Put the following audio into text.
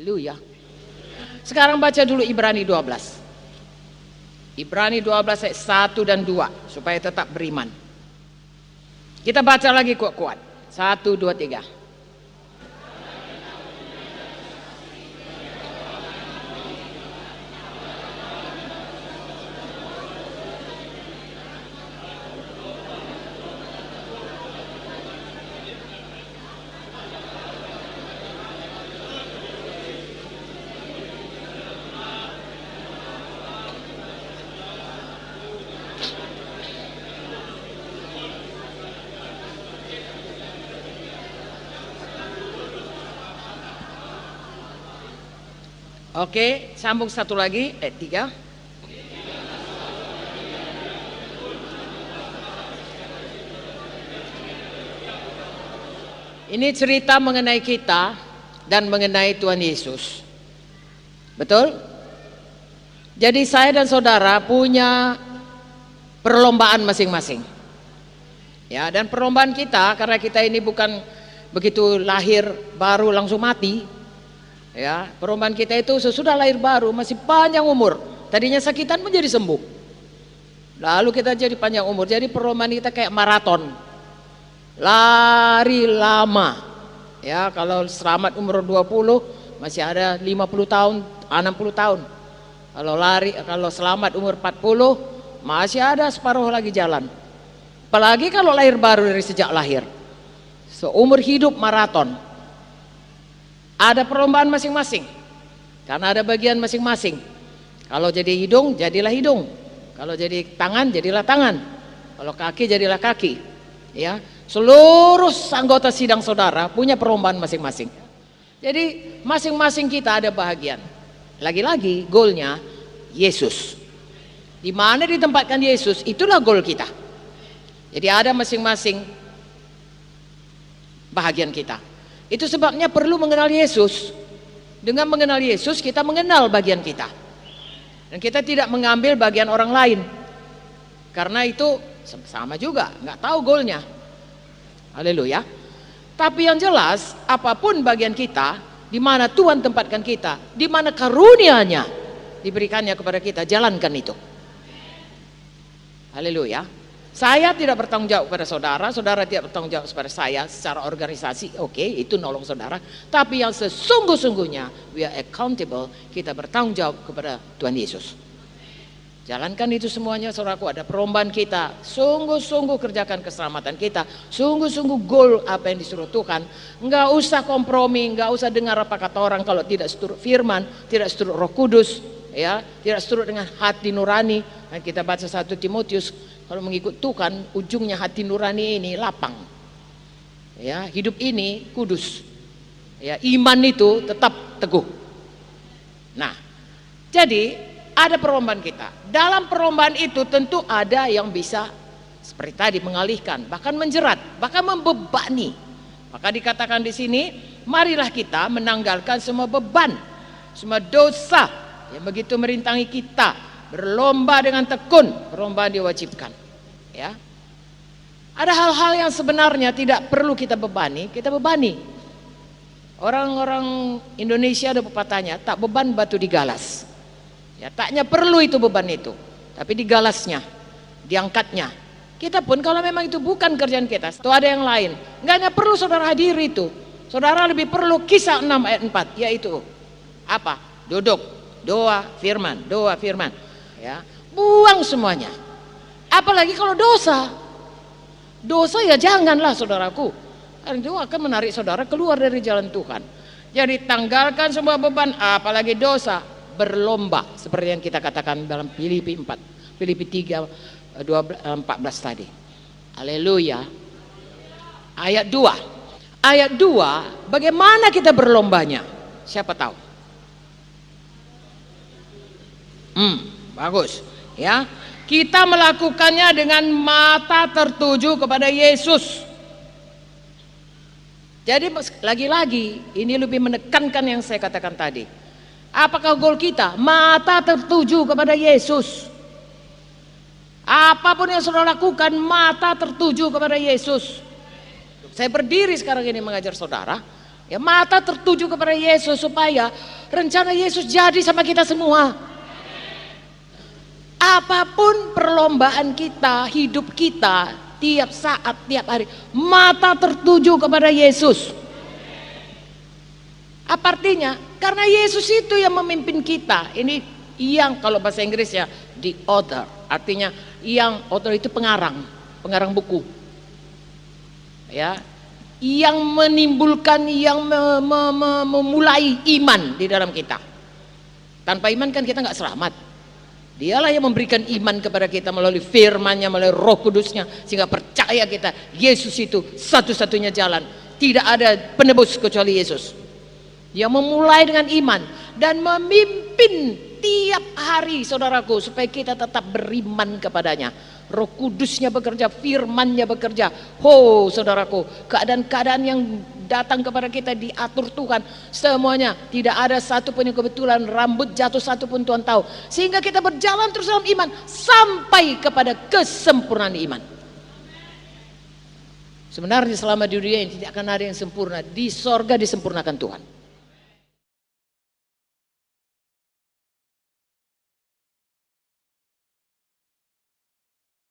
Haleluya. Sekarang baca dulu Ibrani 12. Ibrani 12 ayat 1 dan 2 supaya tetap beriman. Kita baca lagi kuat-kuat. 1, 2, 3. Oke, sambung satu lagi, ayat 3. Ini cerita mengenai kita dan mengenai Tuhan Yesus. Betul? Jadi saya dan saudara punya perlombaan masing-masing. Ya, dan perlombaan kita karena kita ini bukan begitu lahir baru langsung mati. Ya, perlombaan kita itu sesudah lahir baru masih panjang umur. Tadinya sakitan menjadi sembuh. Lalu kita jadi panjang umur. Jadi perlombaan kita kayak maraton. Lari lama. Ya, kalau selamat umur 20 masih ada 50 tahun, 60 tahun. Kalau selamat umur 40 masih ada separuh lagi jalan. Apalagi kalau lahir baru dari sejak lahir. Seumur hidup maraton. Ada perlombaan masing-masing. Karena ada bagian masing-masing. Kalau jadi hidung, jadilah hidung. Kalau jadi tangan, jadilah tangan. Kalau kaki, jadilah kaki. Ya, seluruh anggota sidang saudara punya perlombaan masing-masing. Jadi masing-masing kita ada bahagian. Lagi-lagi goalnya Yesus. Di mana ditempatkan Yesus, itulah goal kita. Jadi ada masing-masing bahagian kita. Itu sebabnya perlu mengenal Yesus. Dengan mengenal Yesus kita mengenal bagian kita. Dan kita tidak mengambil bagian orang lain. Karena itu sama juga, nggak tahu goalnya. Haleluya. Tapi yang jelas, apapun bagian kita, di mana Tuhan tempatkan kita, di mana karunia-Nya diberikannya kepada kita, jalankan itu. Haleluya. Saya tidak bertanggung jawab kepada saudara, saudara tidak bertanggung jawab kepada saya secara organisasi. Oke, itu nolong saudara. Tapi yang sesungguh-sungguhnya, we are accountable, kita bertanggung jawab kepada Tuhan Yesus. Jalankan itu semuanya, saudaraku. Ada perlombaan kita, sungguh-sungguh kerjakan keselamatan kita, sungguh-sungguh goal apa yang disuruh Tuhan. Enggak usah kompromi, enggak usah dengar apa kata orang kalau tidak seturut firman, tidak seturut Roh Kudus, ya, tidak seturut dengan hati nurani. Dan kita baca 1 Timotius, kalau mengikut Tuhan, ujungnya hati nurani ini lapang. Ya, hidup ini kudus. Ya, iman itu tetap teguh. Nah, jadi ada perlombaan kita. Dalam perlombaan itu tentu ada yang bisa seperti tadi mengalihkan, bahkan menjerat, bahkan membebani. Maka dikatakan di sini, marilah kita menanggalkan semua beban, semua dosa yang begitu merintangi kita. Berlomba dengan tekun, perlombaan diwajibkan. Ya, ada hal-hal yang sebenarnya tidak perlu kita bebani, kita bebani. Orang-orang Indonesia ada pepatahnya, tak beban batu digalas. Ya, taknya perlu itu beban itu, tapi digalasnya, diangkatnya. Kita pun kalau memang itu bukan kerjaan kita, itu ada yang lain. Enggaknya perlu saudara hadir itu. Saudara lebih perlu Kisah 6 ayat 4, yaitu apa? Duduk, doa, firman, doa, firman. Ya, buang semuanya. Apalagi kalau dosa. Dosa ya janganlah saudaraku. Itu akan menarik saudara keluar dari jalan Tuhan. Jadi tanggalkan semua beban, apalagi dosa. Berlomba seperti yang kita katakan dalam Filipi 4, Filipi 3 14 tadi. Haleluya. Ayat 2. Ayat 2, bagaimana kita berlombanya? Siapa tahu? Bagus. Ya. Kita melakukannya dengan mata tertuju kepada Yesus. Jadi lagi-lagi ini lebih menekankan yang saya katakan tadi. Apakah goal kita? Mata tertuju kepada Yesus. Apapun yang saudara lakukan, mata tertuju kepada Yesus. Saya berdiri sekarang ini mengajar saudara, Ya, mata tertuju kepada Yesus supaya rencana Yesus jadi sama kita semua. Apapun perlombaan kita, hidup kita, tiap saat, tiap hari, mata tertuju kepada Yesus. Apa artinya? Karena Yesus itu yang memimpin kita. Ini yang kalau bahasa Inggris ya, the author. Artinya yang author itu pengarang buku. Ya, yang menimbulkan, yang memulai iman di dalam kita. Tanpa iman kan kita nggak selamat. Dialah yang memberikan iman kepada kita melalui firman-Nya, melalui Roh Kudus-Nya, sehingga percaya kita Yesus itu satu-satunya jalan. Tidak ada penebus kecuali Yesus. Yang memulai dengan iman dan memimpin tiap hari, saudaraku, supaya kita tetap beriman kepadanya. Roh Kudus-Nya bekerja, firman-Nya bekerja. Saudaraku, keadaan-keadaan yang datang kepada kita diatur Tuhan semuanya. Tidak ada satu pun yang kebetulan, rambut jatuh satu pun Tuhan tahu. Sehingga kita berjalan terus dalam iman sampai kepada kesempurnaan iman. Sebenarnya selama di dunia ini tidak akan ada yang sempurna. Di sorga disempurnakan Tuhan.